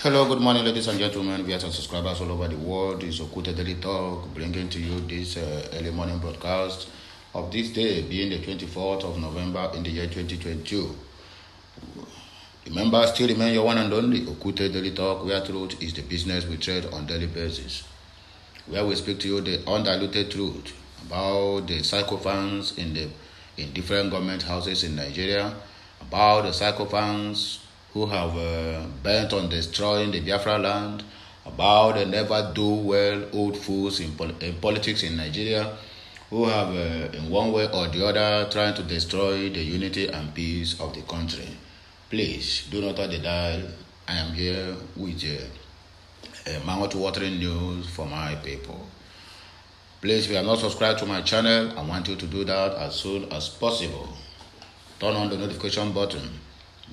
Hello, good morning, ladies and gentlemen, viewers and subscribers all over the world. It's Okute Daily Talk bringing to you this early morning broadcast of this day, being the 24th of November in the year 2022. Remember, still remain your one and only Okute Daily Talk, where truth is the business we trade on daily basis, where we speak to you the undiluted truth about the psychophants in different government houses in Nigeria, about the psychophants who have bent on destroying the Biafra land, about the never do well old fools in politics in Nigeria, who have in one way or the other trying to destroy the unity and peace of the country. Please do not touch the dial. I am here with mouth-watering news for my people. Please, if you are not subscribed to my channel, I want you to do that as soon as possible. Turn on the notification button.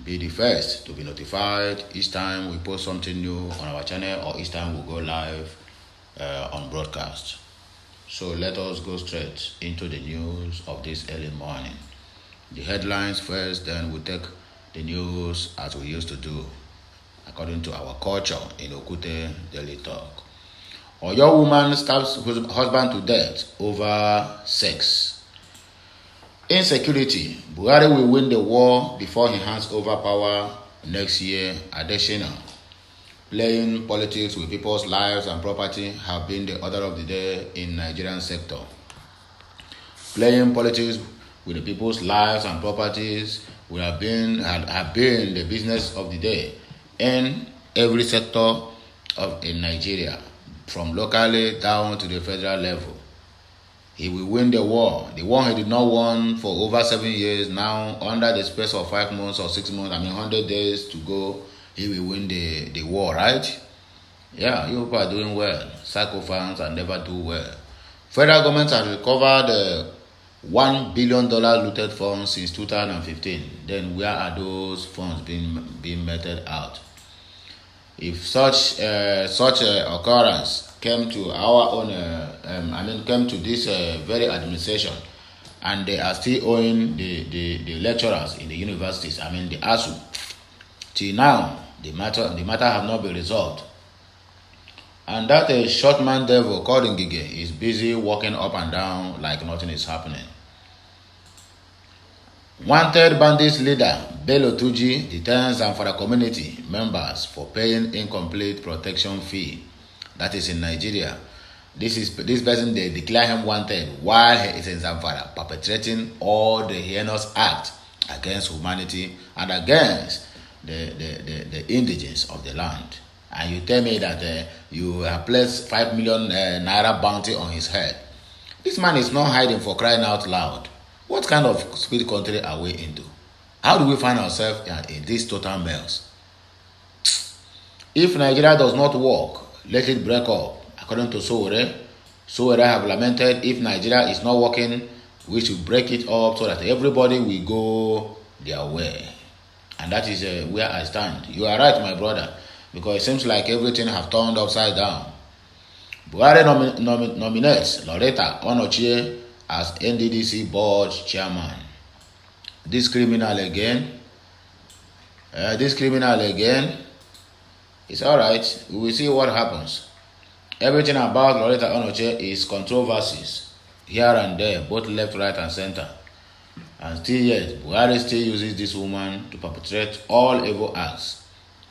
Be the first to be notified each time we post something new on our channel or each time we go live on broadcast. So let us go straight into the news of this early morning. The headlines first, then we'll take the news as we used to do, according to our culture in Okute Daily Talk. Oyo woman stabs husband to death over sex. Insecurity. Buhari will win the war before he hands over power next year. Additional. Playing politics with people's lives and property have been the order of the day in Nigerian sector. Playing politics with the people's lives and properties will have been the business of the day in every sector in Nigeria, from locally down to the federal level. He will win the war. The war he did not win for over 7 years now, under the space of 5 months or 6 months, 100 days to go, he will win the war, right? Yeah, you people are doing well. Psychophants and never do well. Federal government has recovered $1 billion looted funds since 2015. Then where are those funds being meted out? If such occurrence came to our own, came to this very administration, and they are still owing the lecturers in the universities, the ASU, till now, the matter have not been resolved. And that short man devil called Ngige is busy walking up and down like nothing is happening. Wanted bandits leader Bello Tuji detains Zamfara community members for paying incomplete protection fee. That is in Nigeria. This person, they declare him wanted while he is in Zamfara, perpetrating all the heinous acts against humanity and against the indigents of the land. And you tell me that you have placed 5 million naira bounty on his head. This man is not hiding, for crying out loud. What kind of stupid country are we into? How do we find ourselves in this total mess? If Nigeria does not work, let it break up. According to Sowore have lamented, if Nigeria is not working, we should break it up so that everybody will go their way. And that is where I stand. You are right, my brother, because it seems like everything have turned upside down. Buhari nominates Loretta Onochie as NDDC board chairman. This criminal again. It's alright. We will see what happens. Everything about Loretta Onochie is controversies here and there, both left, right, and center. And still yet, Buhari still uses this woman to perpetrate all evil acts.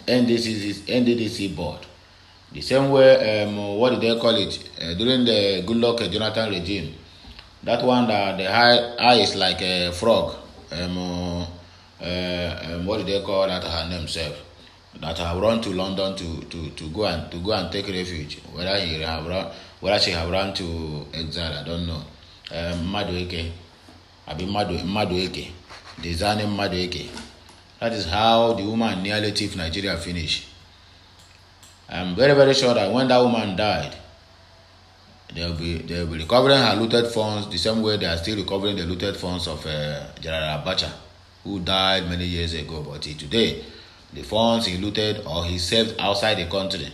NDDC board. The same way, what did they call it? During the Goodluck Jonathan regime. That one that the eye is like a frog. What did they call that her name, self? That have run to London to go and take refuge. Whether she have run to exile, I don't know. Madueke, Dezani Madueke. That is how the woman nearly thief Nigeria finished. I'm very, very sure that when that woman died, they'll be recovering her looted funds the same way they are still recovering the looted funds of General Abacha, who died many years ago. But today, the funds he looted or he saved outside the country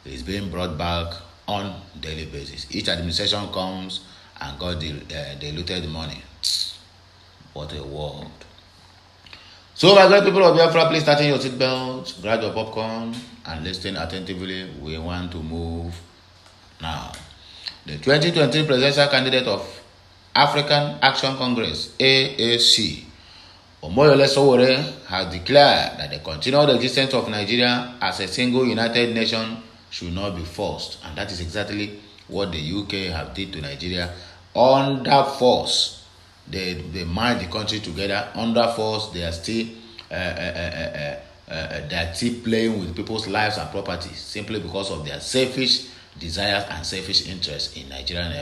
is being brought back on daily basis. Each administration comes and got the looted money. What a world. So, my great people of Biafra, please tighten your seatbelts, grab your popcorn, and listen attentively. We want to move now. The 2023 presidential candidate of African Action Congress, AAC, Omoyole Sowore, has declared that the continued existence of Nigeria as a single united nation should not be forced. And that is exactly what the UK have did to Nigeria. Under force, they merge the country together. Under force, they are still playing with people's lives and properties simply because of their selfish desires and selfish interests in Nigerian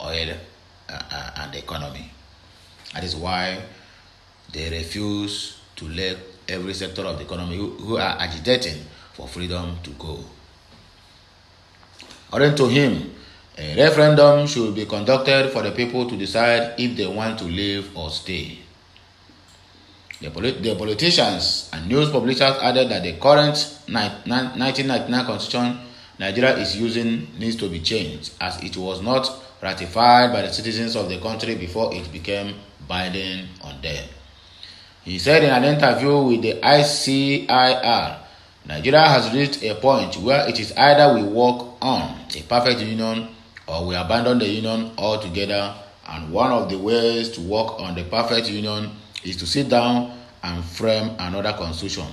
oil and economy. That is why they refuse to let every sector of the economy who are agitating for freedom to go. According to him, a referendum should be conducted for the people to decide if they want to leave or stay. The politicians and news publishers added that the current 1999 constitution Nigeria is using needs to be changed, as it was not ratified by the citizens of the country before it became binding on them. He said in an interview with the ICIR, Nigeria has reached a point where it is either we work on a perfect union or we abandon the union altogether, and one of the ways to work on the perfect union is to sit down and frame another constitution,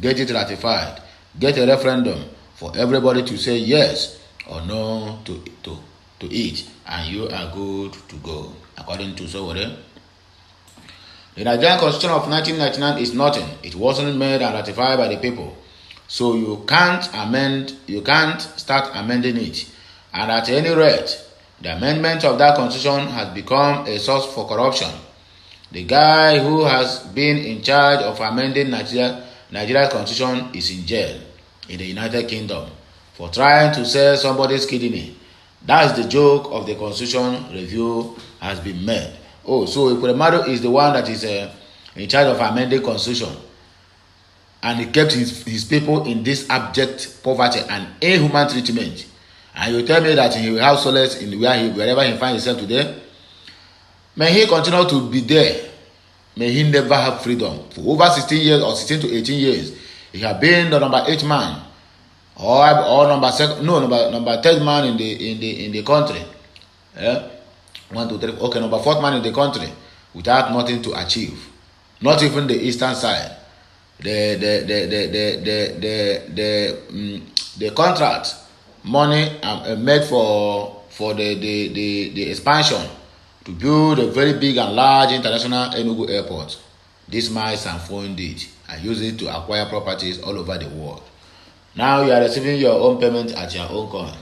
get it ratified, get a referendum for everybody to say yes or no to it, and you are good to go, according to Sowore. The Nigerian Constitution of 1999 is nothing. It wasn't made and ratified by the people, so you can't start amending it. And at any rate, the amendment of that constitution has become a source for corruption. The guy who has been in charge of amending Nigeria's constitution is in jail in the United Kingdom for trying to sell somebody's kidney. That's the joke of the constitution review has been made. Oh, so Ikwemadu is the one that is in charge of amending constitution, and he kept his people in this abject poverty and inhuman treatment. And you tell me that he will have solace in wherever he finds himself today? May he continue to be there. May he never have freedom. For over 16 years or 16 to 18 years, he has been the number 8 man or number 3rd man in the country. 1, 2, 3. Okay, number 4th man in the country without nothing to achieve. Not even the eastern side. The contract money made for the expansion to build a very big and large international Enugu airport. This man Sanfon did and used it to acquire properties all over the world. Now you are receiving your own payment at your own coin.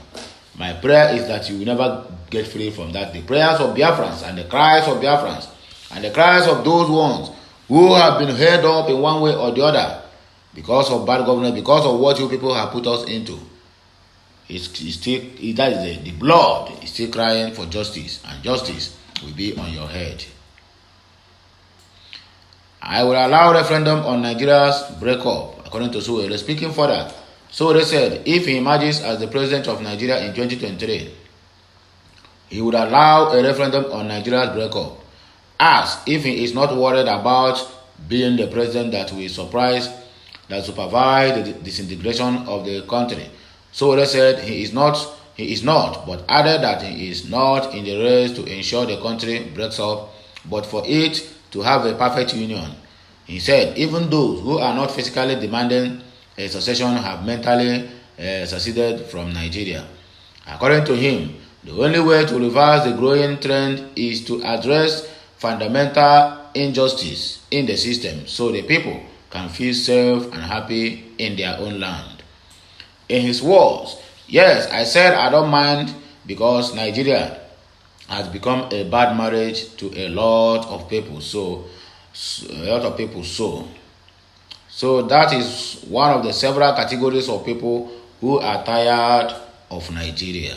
My prayer is that you will never get free from that. The prayers of Biafrans and the cries of Biafrans and the cries of those ones who have been held up in one way or the other because of bad governance, because of what you people have put us into. The blood is still crying for justice, and justice will be on your head. I will allow referendum on Nigeria's breakup, according to Sowore. Speaking further, Sowore said if he emerges as the president of Nigeria in 2023, he would allow a referendum on Nigeria's breakup, as if he is not worried about being the president that will supervise the disintegration of the country. Sowore said he is not, but added that he is not in the race to ensure the country breaks up, but for it to have a perfect union. He said even those who are not physically demanding a secession have mentally seceded from Nigeria. According to him, the only way to reverse the growing trend is to address fundamental injustice in the system so the people can feel safe and happy in their own land. In his words, yes, I said I don't mind because Nigeria has become a bad marriage to a lot of people. So that is one of the several categories of people who are tired of Nigeria.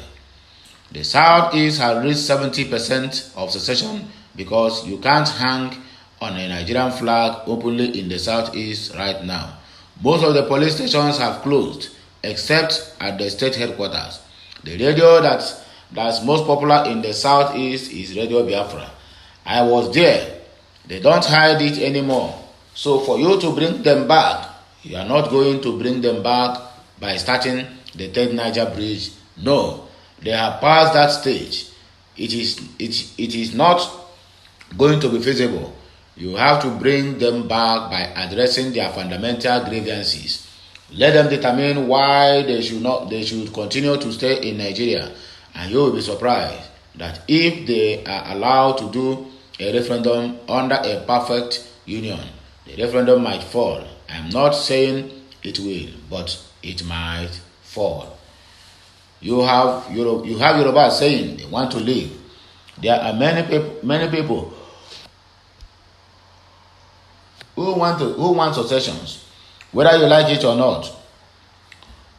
The Southeast has reached 70% of secession because you can't hang on a Nigerian flag openly in the Southeast right now. Most of the police stations have closed, except at the state headquarters. The radio that's most popular in the Southeast is Radio Biafra. I was there. They don't hide it anymore. So for you to bring them back, you are not going to bring them back by starting the third Niger bridge. No, they have passed that stage. It is not going to be feasible. You have to bring them back by addressing their fundamental grievances. Let them determine why they should continue to stay in Nigeria, and you will be surprised that if they are allowed to do a referendum under a perfect union, the referendum might fall. I'm not saying it will, but it might fall. You have Yoruba saying they want to leave. There are many people who want secessions, whether you like it or not.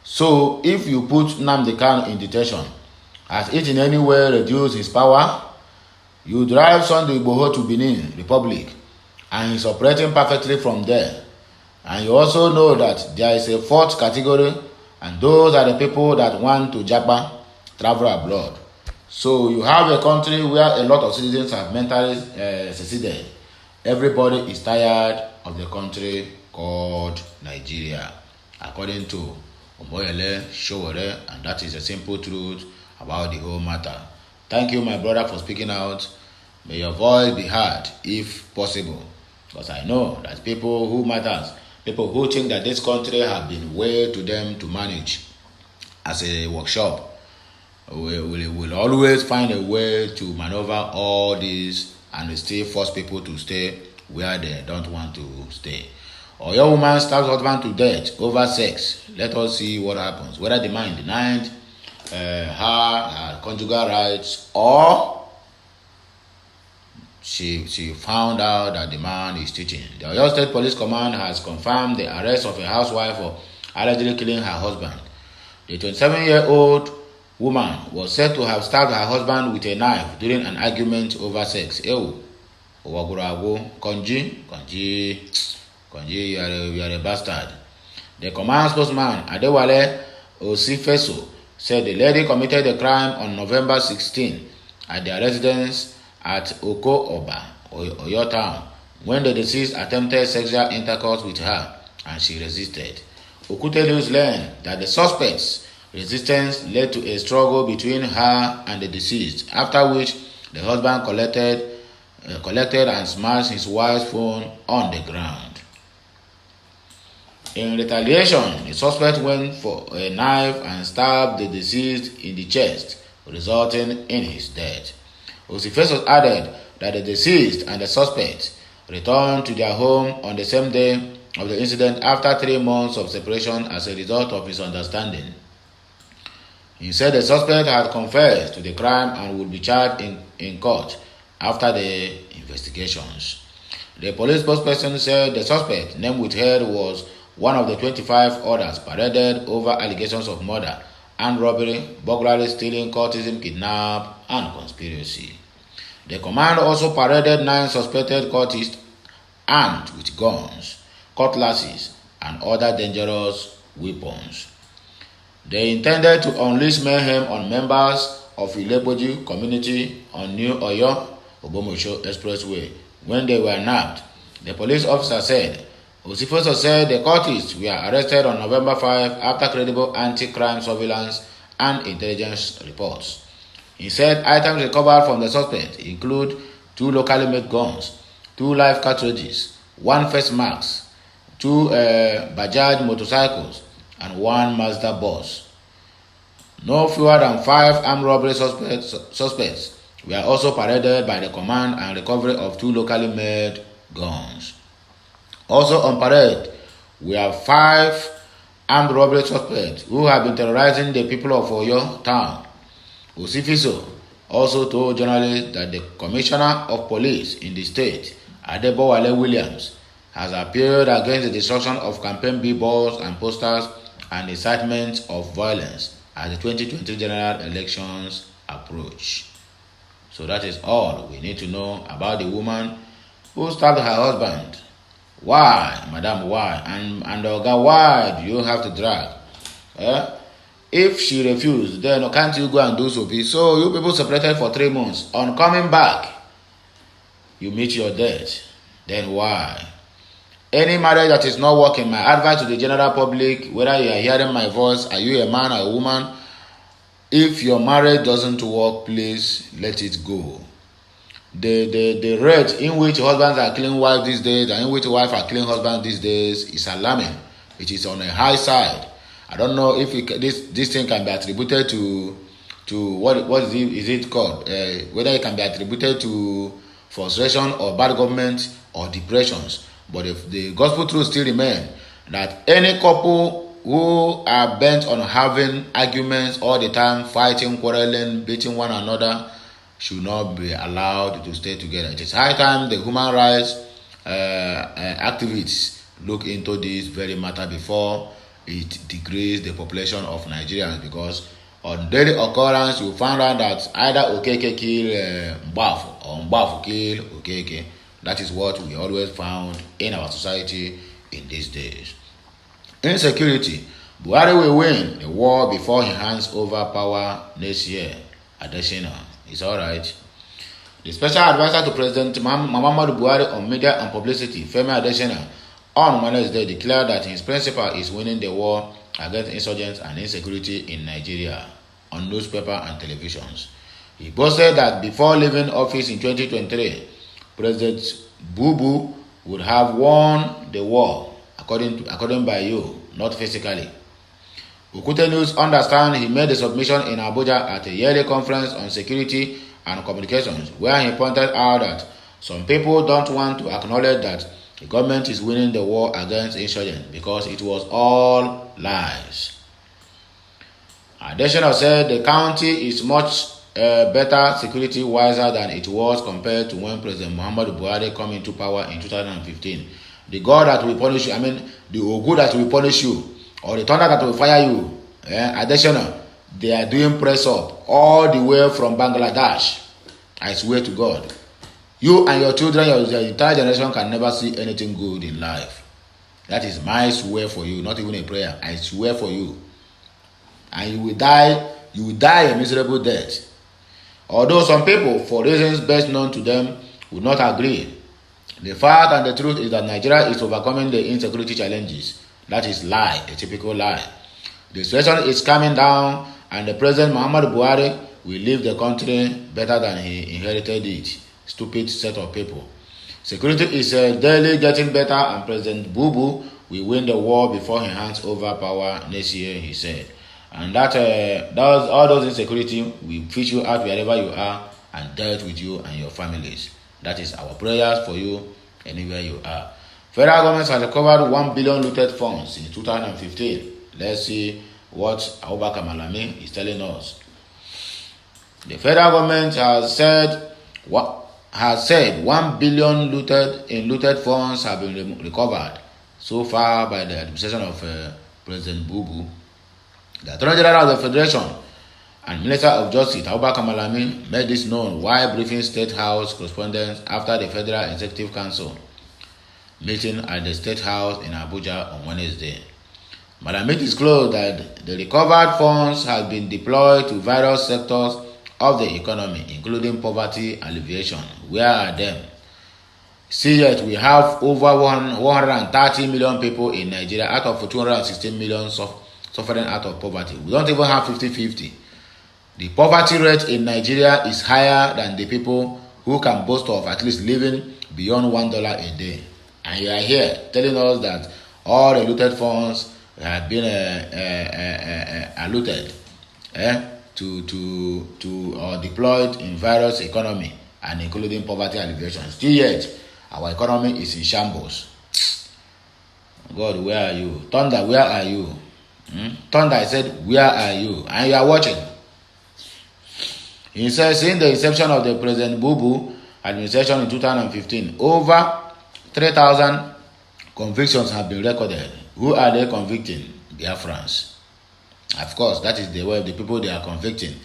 So if you put Nnamdi Kanu in detention, has it in any way reduced his power? You drive Sunday Igboho to Benin Republic, and he's operating perfectly from there. And you also know that there is a fourth category, and those are the people that want to japa, travel abroad. So you have a country where a lot of citizens have mentally seceded. Everybody is tired of the country called Nigeria, according to Omoyele Sowore, and that is a simple truth about the whole matter. Thank you, my brother, for speaking out. May your voice be heard if possible, because I know that people who matters, people who think that this country have been way to them to manage as a workshop, will always find a way to maneuver all this and still force people to stay where they don't want to stay. Or your woman stabs husband to death over sex. Let us see what happens. Whether the man denied her conjugal rights, or she found out that the man is cheating. The Oyo State Police Command has confirmed the arrest of a housewife for allegedly killing her husband. The 27-year-old woman was said to have stabbed her husband with a knife during an argument over sex. Konji, you are a bastard. The command spokesman, Adewale Osifeso, said the lady committed the crime on November 16 at their residence at Oko Oba, Oyo Town, when the deceased attempted sexual intercourse with her and she resisted. Okute News learned that the suspect's resistance led to a struggle between her and the deceased, after which the husband collected and smashed his wife's phone on the ground. In retaliation, the suspect went for a knife and stabbed the deceased in the chest, resulting in his death. Osifeso added that the deceased and the suspect returned to their home on the same day of the incident after 3 months of separation as a result of misunderstanding. He said the suspect had confessed to the crime and would be charged in court after the investigations. The police spokesperson said the suspect, name withheld, was one of the 25 others paraded over allegations of murder, armed robbery, burglary, stealing, cultism, kidnap, and conspiracy. The command also paraded 9 suspected cultists armed with guns, cutlasses, and other dangerous weapons. They intended to unleash mayhem on members of Ileboji community on New Oyo Ogbomosho Expressway when they were nabbed. The police officer said Osifeso said the cultists were arrested on November 5 after credible anti-crime surveillance and intelligence reports. He said items recovered from the suspect include 2 locally made guns, 2 live cartridges, 1 face mask, 2 Bajaj motorcycles, and 1 Mazda bus. No fewer than 5 armed robbery suspects were also paraded by the command, and recovery of 2 locally made guns. Also on parade, we have 5 armed robbery suspects who have been terrorizing the people of Oyo Town. Osifeso also told journalists that the Commissioner of Police in the state, Adebowale Williams, has appealed against the destruction of campaign billboards and posters and incitement of violence as the 2020 general elections approach. So that is all we need to know about the woman who stabbed her husband. Why, madam, why? And Oga, why do you have to drag? If she refused, then can't you go and do so? So you people separated for 3 months. On coming back, you meet your death. Then why? Any marriage that is not working, my advice to the general public, whether you are hearing my voice, are you a man or a woman, if your marriage doesn't work, please let it go. The rate in which husbands are killing wives these days and in which wives are killing husbands these days is alarming. It is on a high side. I don't know if this thing can be attributed to what is it called? Whether it can be attributed to frustration or bad government or depressions. But if the gospel truth still remain that any couple who are bent on having arguments all the time, fighting, quarreling, beating one another, should not be allowed to stay together. It is high time the human rights activists look into this very matter before it decreases the population of Nigerians, because on daily occurrence you find out that either Okeke kill Mbafu or Mbafu kill Okeke. That is what we always found in our society in these days. Insecurity. Buhari will win the war before he hands over power next year. Adesina. It's alright. The special advisor to President Muhammadu Buhari on media and publicity, Femi Adesina, on Wednesday declared that his principal is winning the war against insurgents and insecurity in Nigeria on newspaper and televisions. He boasted that before leaving office in 2023, President Bubu would have won the war, according by you, not physically. Okute News understand he made a submission in Abuja at a yearly conference on security and communications, where he pointed out that some people don't want to acknowledge that the government is winning the war against insurgents because it was all lies. Additional said the county is much better security wiser than it was compared to when President Muhammadu Buhari came into power in 2015. The God that will punish you, the Ogu that will punish you, or the thunder that will fire you, additional, they are doing press up all the way from Bangladesh. I swear to God. You and your children, your entire generation can never see anything good in life. That is my swear for you, not even a prayer. I swear for you. And you will die a miserable death. Although some people, for reasons best known to them, would not agree. The fact and the truth is that Nigeria is overcoming the insecurity challenges. That is lie, a typical lie. The situation is calming down and the President Muhammadu Buhari will leave the country better than he inherited it. Stupid set of people. Security is daily getting better and President Bubu will win the war before he hands over power next year, he said. And that all those insecurity will fish you out wherever you are and dealt with you and your families. That is our prayers for you anywhere you are. Federal government has recovered 1 billion looted funds in 2015. Let's see what Abubakar Malami is telling us. The federal government has said 1 billion looted funds have been recovered so far by the administration of President Bubu. The Attorney General of the Federation and Minister of Justice Abubakar Malami made this known while briefing State House correspondents after the Federal Executive Council meeting at the State House in Abuja on Wednesday. Malami disclosed that the recovered funds have been deployed to various sectors of the economy, including poverty alleviation. Where are them? See yet we have over 130 million people in Nigeria out of 216 million suffering out of poverty. We don't even have 50-50. The poverty rate in Nigeria is higher than the people who can boast of at least living beyond $1 a day. And you are here telling us that all the looted funds have been looted or deployed in various economy and including poverty alleviation. Still yet, our economy is in shambles. God, where are you? Thunder, where are you? Thunder, I said, where are you? And you are watching. He says, since the inception of the President Bubu administration in 2015, over 3,000 convictions have been recorded. Who are they convicting? Biafrans. Of course, that is the way of the people they are convicting.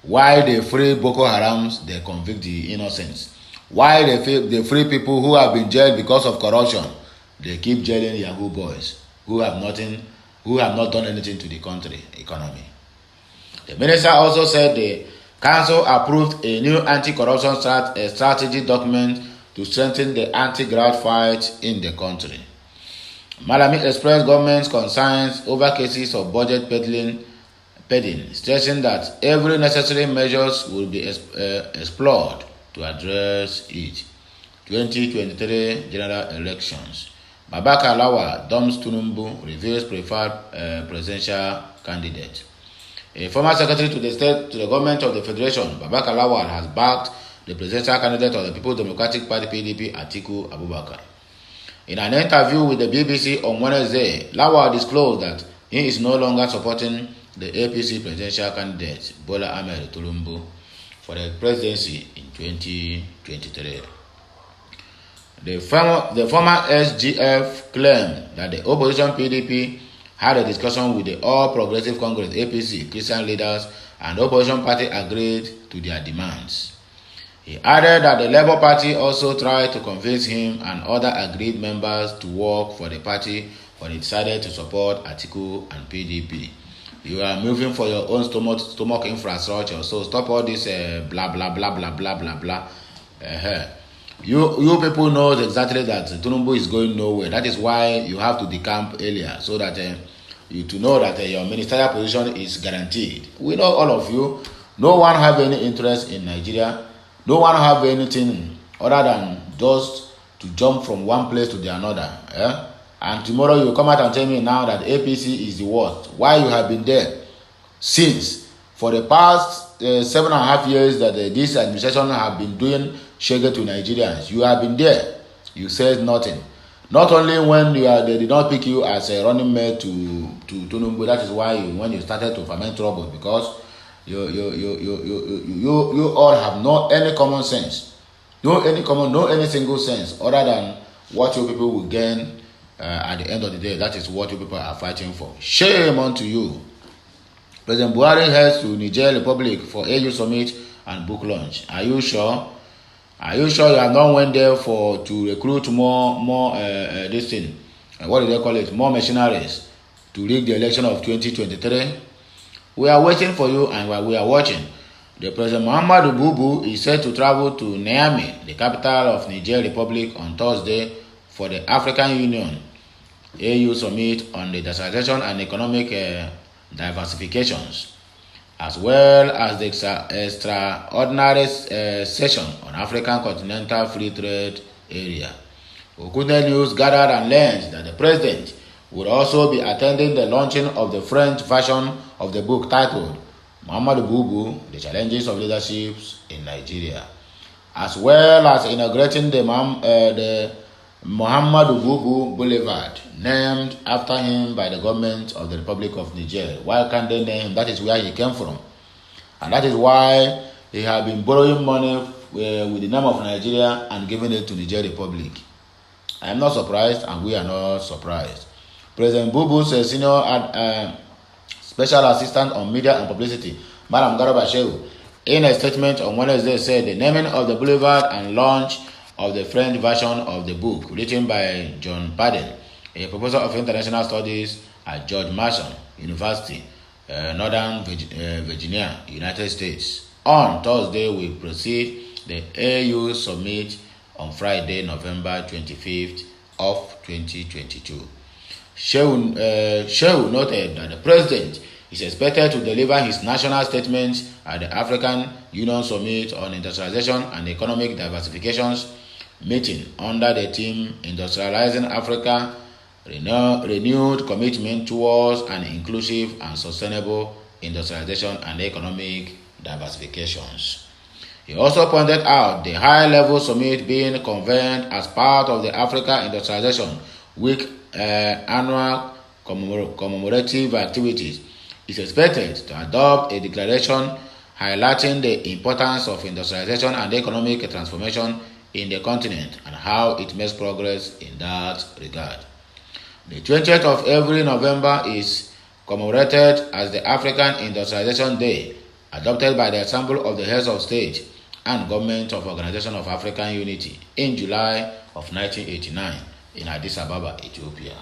Why they free Boko Harams, they convict the innocents. Why they free people who have been jailed because of corruption, they keep jailing Yahoo boys who have not done anything to the country economy. The minister also said the council approved a new anti-corruption strategy document to strengthen the anti-graft fight in the country. Malami expressed government's concerns over cases of budget peddling, stressing that every necessary measures will be explored to address it. 2023 general elections. Babaka Lawal dumps Tinubu, reveals preferred presidential candidate. A former secretary to the government of the Federation, Babaka Lawal, has backed the presidential candidate of the People's Democratic Party (PDP), Atiku Abubakar. In an interview with the BBC on Wednesday, Lawal disclosed that he is no longer supporting the APC presidential candidate Bola Ahmed Tinubu for the presidency in 2023. The former SGF claimed that the opposition PDP had a discussion with the All Progressive Congress (APC) Christian leaders, and the opposition party agreed to their demands. He added that the Labour Party also tried to convince him and other agreed members to work for the party when it decided to support Atiku and PDP. You are moving for your own stomach infrastructure, so stop all this blah blah blah blah blah blah blah. You people know exactly that Tinubu is going nowhere. That is why you have to decamp earlier, so that you to know that your ministerial position is guaranteed. We know all of you. No one have any interest in Nigeria. No one have anything other than just to jump from one place to the another. And tomorrow you come out and tell me now that APC is the worst. Why you have been there since for the past 7.5 years that this administration have been doing shege to Nigerians? You have been there. You said nothing. Not only when they did not pick you as a running mate to Tinubu. That is why when you started to ferment trouble, because you all have no any common sense, no any single sense other than what you people will gain at the end of the day. That is what you people are fighting for. Shame unto you. President Buhari heads to Niger Republic for AU summit and book launch. Are you sure? Are you sure you have not went there to recruit more this thing? What do they call it? More mercenaries to rig the election of 2023? We are waiting for you, and we are watching. The President Muhammadu Bubu is set to travel to Niamey, the capital of Niger Republic, on Thursday for the African Union AU summit on the industrialization and economic diversifications, as well as the extraordinary session on African Continental Free Trade Area. Okude News gathered and learned that the president would also be attending the launching of the French version of the book titled Muhammadu Bubu, The Challenges of Leadership in Nigeria, as well as inaugurating the Muhammadu Bubu Boulevard, named after him by the government of the Republic of Niger. Why can't they name him? That is where he came from. And that is why he has been borrowing money with the name of Nigeria and giving it to Niger Republic. I am not surprised, and we are not surprised. President Bubu's senior special assistant on media and publicity, Madam Garba Shehu, in a statement on Wednesday said the naming of the boulevard and launch of the French version of the book, written by John Padden, a professor of international studies at George Mason University, Northern Virginia, United States. On Thursday, will proceed the AU summit on Friday, November 25th of 2022. Shehu noted that the president is expected to deliver his national statement at the African Union Summit on Industrialization and Economic Diversifications meeting under the theme Industrializing Africa, renewed commitment towards an inclusive and sustainable industrialization and economic diversifications. He also pointed out the high-level summit being convened as part of the Africa Industrialization Week annual commemorative activities is expected to adopt a declaration highlighting the importance of industrialization and economic transformation in the continent and how it makes progress in that regard. The 20th of every November is commemorated as the African Industrialization Day, adopted by the Assembly of the Heads of State and Government of Organization of African Unity in July of 1989 in Addis Ababa, Ethiopia.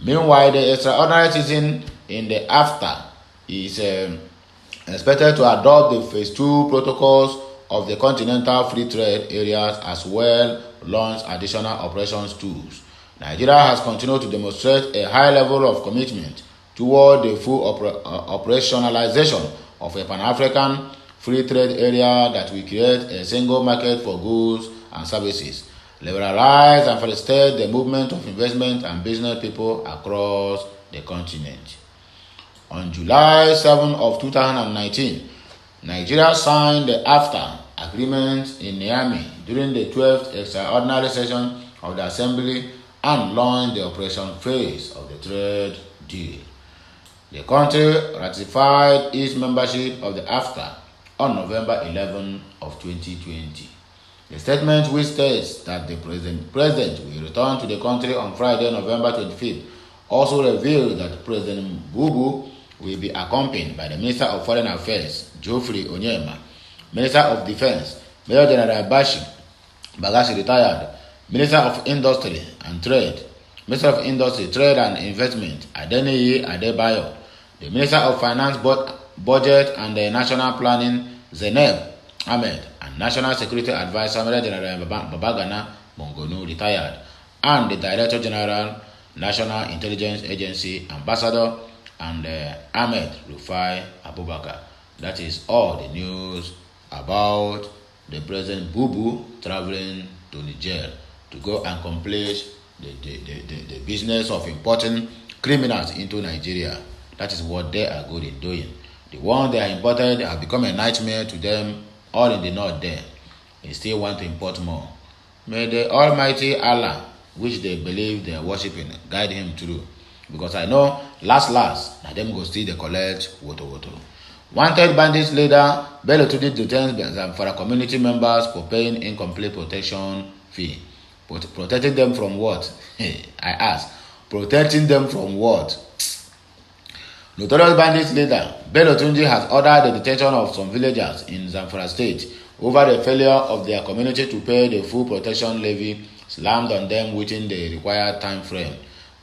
Meanwhile, the extraordinary season in the AfCFTA is expected to adopt the Phase 2 protocols of the Continental Free Trade Areas, as well launch additional operations tools. Nigeria has continued to demonstrate a high level of commitment toward the full operationalization of a Pan-African free trade area that will create a single market for goods and services, liberalize and facilitate the movement of investment and business people across the continent. On July 7 of 2019, Nigeria signed the AFTA agreement in Niamey during the 12th extraordinary session of the Assembly and launched the operation phase of the trade deal. The country ratified its membership of the AFTA on November 11 of 2020. The statement, which states that the president will return to the country on Friday, November 25th, also revealed that President Buhari will be accompanied by the Minister of Foreign Affairs, Geoffrey Onyema, Minister of Defense, Major General Bagashi retired, Minister of Industry and Trade, Minister of Industry, Trade and Investment, Adeniyi Adebayo, the Minister of Finance, Budget and National Planning, Zainab Ahmed, and National Security Advisor, Major General Babagana Mongonu retired, and the Director General, National Intelligence Agency, Ambassador and Ahmed Rufai Abubakar. That is all the news about the President Bubu traveling to Niger to go and complete the business of importing criminals into Nigeria. That is what they are good in doing. The ones they are imported have become a nightmare to them all in the north there. They still want to import more. May the Almighty Allah, which they believe they are worshiping, guide him through. Because I know, last, na them go still they collect woto. Wanted bandits leader Bello Tudi detains Zamfara community members for paying incomplete protection fee. Protecting them from what? I ask. Protecting them from what? Notorious bandits leader Bello Tunji has ordered the detention of some villagers in Zamfara state over the failure of their community to pay the full protection levy slammed on them within the required time frame.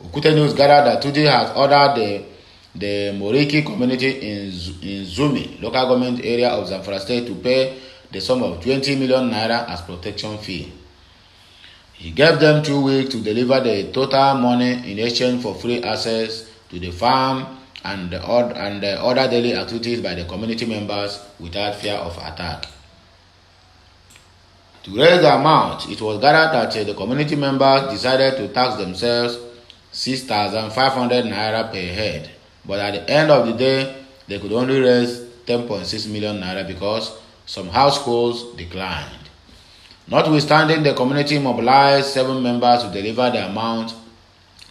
Okute News gathered that Tunji has ordered the Moriki community in Zumi, local government area of Zamfara state, to pay the sum of 20 million naira as protection fee. He gave them 2 weeks to deliver the total money in exchange for free access to the farm and the other daily activities by the community members without fear of attack. To raise the amount, it was gathered that the community members decided to tax themselves 6,500 naira per head. But at the end of the day, they could only raise 10.6 million naira because some households declined. Notwithstanding, the community mobilized 7 members to deliver the amount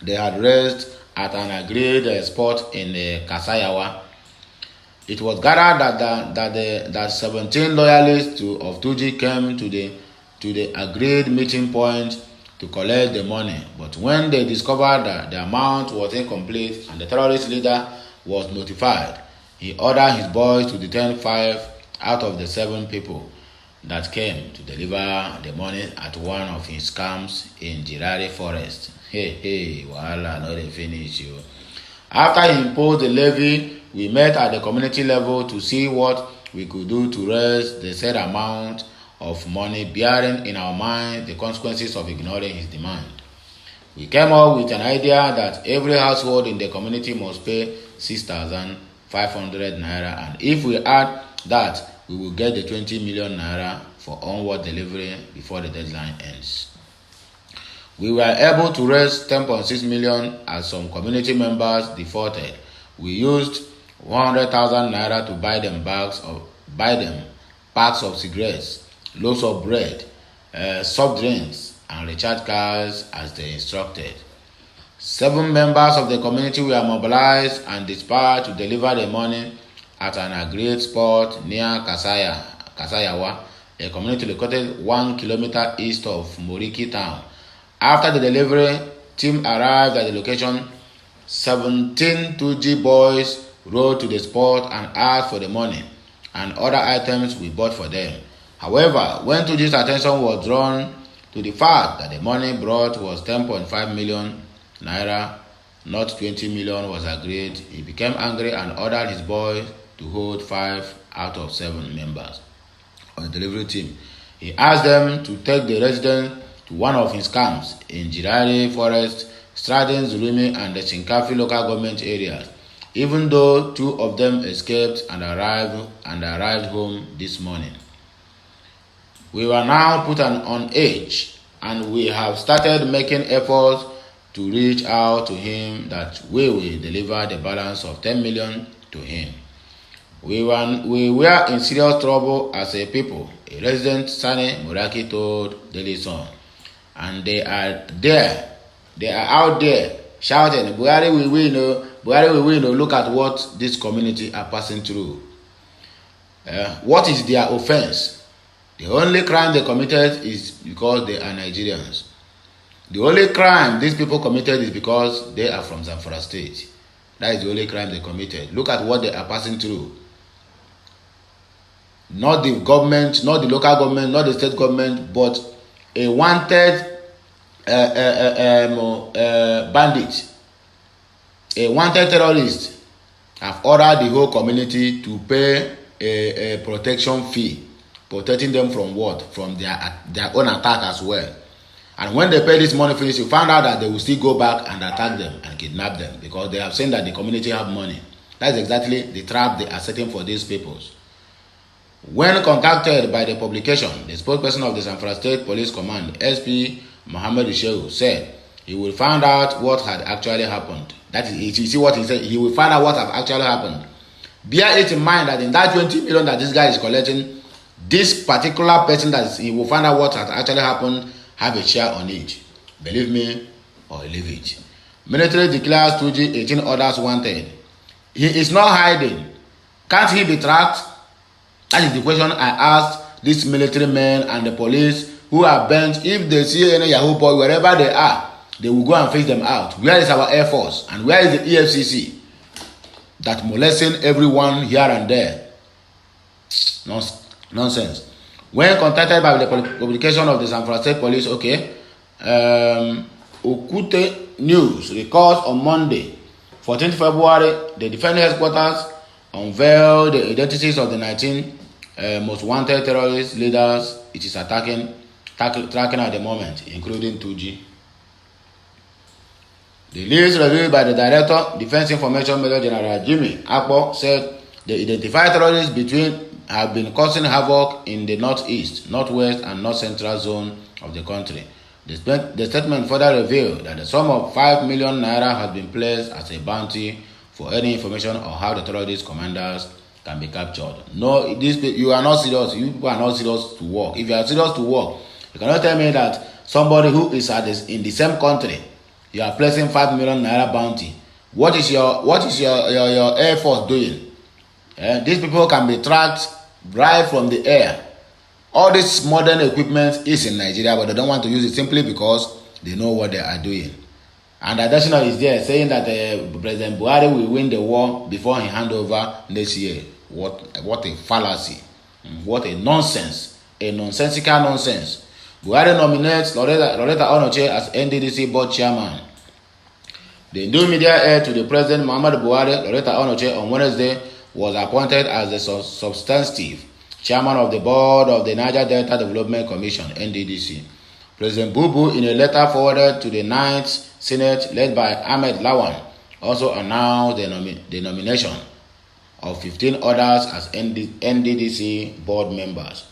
they had raised at an agreed spot in Kasayawa. It was gathered that 17 loyalists of Tuji came to the agreed meeting point to collect the money, but when they discovered that the amount was incomplete and the terrorist leader was notified, he ordered his boys to detain 5 out of the 7 people that came to deliver the money at one of his camps in Jirari Forest. Wahala no dey finish you. After he imposed the levy, we met at the community level to see what we could do to raise the said amount of money, bearing in our mind the consequences of ignoring his demand. We came up with an idea that every household in the community must pay 6,500 naira, and if we add that, we will get the 20 million naira for onward delivery before the deadline ends. We were able to raise 10.6 million as some community members defaulted. We used 100,000 naira to buy them packs of cigarettes, loaves of bread, soft drinks, and recharge cards as they instructed. 7 members of the community were mobilized and dispatched to deliver the money at an agreed spot near Kasayawa, a community located 1 kilometer east of Moriki town. After the delivery, team arrived at the location. 17 2G boys rode to the spot and asked for the money and other items we bought for them. However, when 2G's attention was drawn to the fact that the money brought was 10.5 million naira, not 20 million was agreed, he became angry and ordered his boys to hold 5 out of 7 members on the delivery team. He asked them to take the residents to one of his camps in Jirari Forest, Stratton, Zulumi, and the Shinkafi local government areas, even though 2 of them escaped and arrived home this morning. We were now put on edge, and we have started making efforts to reach out to him that we will deliver the balance of 10 million to him. We were in serious trouble as a people, a resident Sani Muraki told Daily Sun. And they are out there shouting, Buhari will win, Buhari will win. Look at what this community are passing through. What is their offense? The only crime they committed is because they are Nigerians. The only crime these people committed is because they are from Zamfara state. That is the only crime they committed. Look at what they are passing through. Not the government, not the local government, not the state government, but a wanted bandit, a wanted terrorist have ordered the whole community to pay a protection fee, protecting them from what? From their own attack as well. And when they pay this money finish, you find out that they will still go back and attack them and kidnap them because they have seen that the community have money. That's exactly the trap they are setting for these peoples. When contacted by the publication, the spokesperson of the Zamfara State Police Command, SP Muhammad Shehu, said he will find out what had actually happened. That is, you see what he said, he will find out what had actually happened. Bear it in mind that in that 20 million that this guy is collecting, this particular person he will find out what had actually happened, have a share on it. Believe me or leave it. Military declares 2G 18 others wanted. He is not hiding. Can't he be tracked? That is the question I asked these military men and the police who are bent. If they see any Yahoo boy wherever they are, they will go and face them out. Where is our Air Force? And where is the EFCC that molesting everyone here and there? Nonsense. When contacted by the publication of the Zamfara State Police, Okute News records on Monday, 14th February, the defense headquarters unveiled the identities of the 19 most wanted terrorist leaders it is tracking at the moment, including 2G. The list reviewed by the Director, Defense Information Major General Jimmy Akpo, said the identified terrorists have been causing havoc in the northeast, northwest, and north central zone of the country. The statement further revealed that the sum of 5 million naira has been placed as a bounty for any information on how the terrorist commanders can be captured. No, you are not serious. You people are not serious to work. If you are serious to work, you cannot tell me that somebody who is in the same country, you are placing 5 million naira bounty. What is your Air Force doing? These people can be tracked right from the air. All this modern equipment is in Nigeria, but they don't want to use it simply because they know what they are doing. And additional is there saying that President Buhari will win the war before he hand over next year. What a fallacy. What a nonsense. A nonsensical nonsense. Buhari nominates Loretta Onoche as NDDC board chairman. The new media heir to the President Muhammad Buhari, Loretta Onoche, on Wednesday was appointed as the substantive chairman of the board of the Niger Delta Development Commission, NDDC. President Bubu, in a letter forwarded to the 9th Senate led by Ahmed Lawan, also announced the nomination of 15 others as NDDC board members.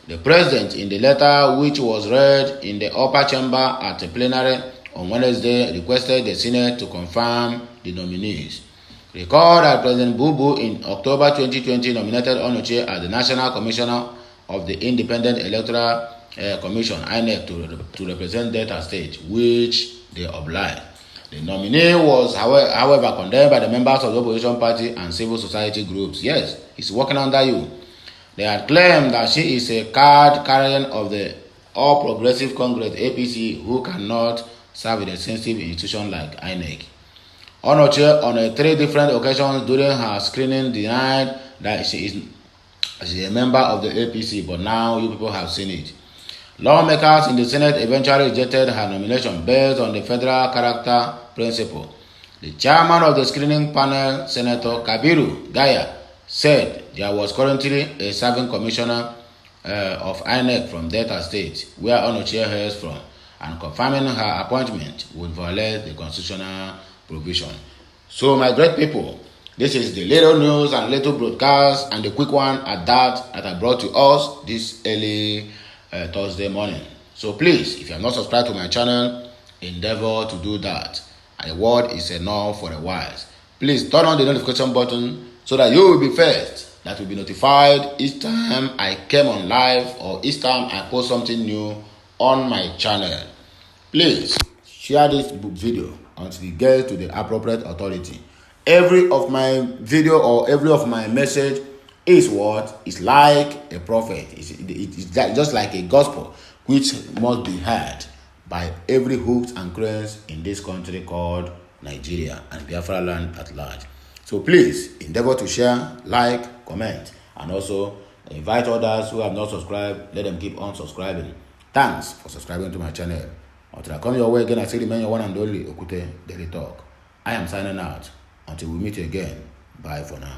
The president, in the letter which was read in the upper chamber at a plenary on Wednesday, requested the Senate to confirm the nominees. Recall that President Bubu in October 2020 nominated Onoche as the National Commissioner of the Independent Electoral Commission, INEC, to represent Delta State, which they obliged. The nominee was, however, condemned by the members of the opposition party and civil society groups. Yes, he's working under you. They had claimed that she is a card carrier of the All Progressive Congress, APC, who cannot serve in a sensitive institution like INEC. Onoche, on 3 different occasions during her screening, denied that she is a member of the APC, but now you people have seen it. Lawmakers in the Senate eventually rejected her nomination based on the federal character principle. The chairman of the screening panel, Senator Kabiru Gaya, said there was currently a serving commissioner of INEC from Delta State, where Onochie hails from, and confirming her appointment would violate the constitutional provision. So, my great people, this is the little news and little broadcast, and the quick one at that I brought to us this early Thursday morning. So please, if you have not subscribed to my channel, endeavor to do that. A word is enough for the wise. Please turn on the notification button so that you will be first, that will be notified each time I came on live or each time I post something new on my channel. Please share this video until it gets to the appropriate authority. Every of my video or every of my message is what? Is like a prophet. It's just like a gospel which must be heard by every hooks and cranes in this country called Nigeria and Biafra land at large. So please endeavor to share, like, comment, and also invite others who have not subscribed. Let them keep on subscribing. Thanks for subscribing to my channel. Until I come your way again, I still remain your one and only Okute Daily Talk. I am signing out. Until we meet again, bye for now.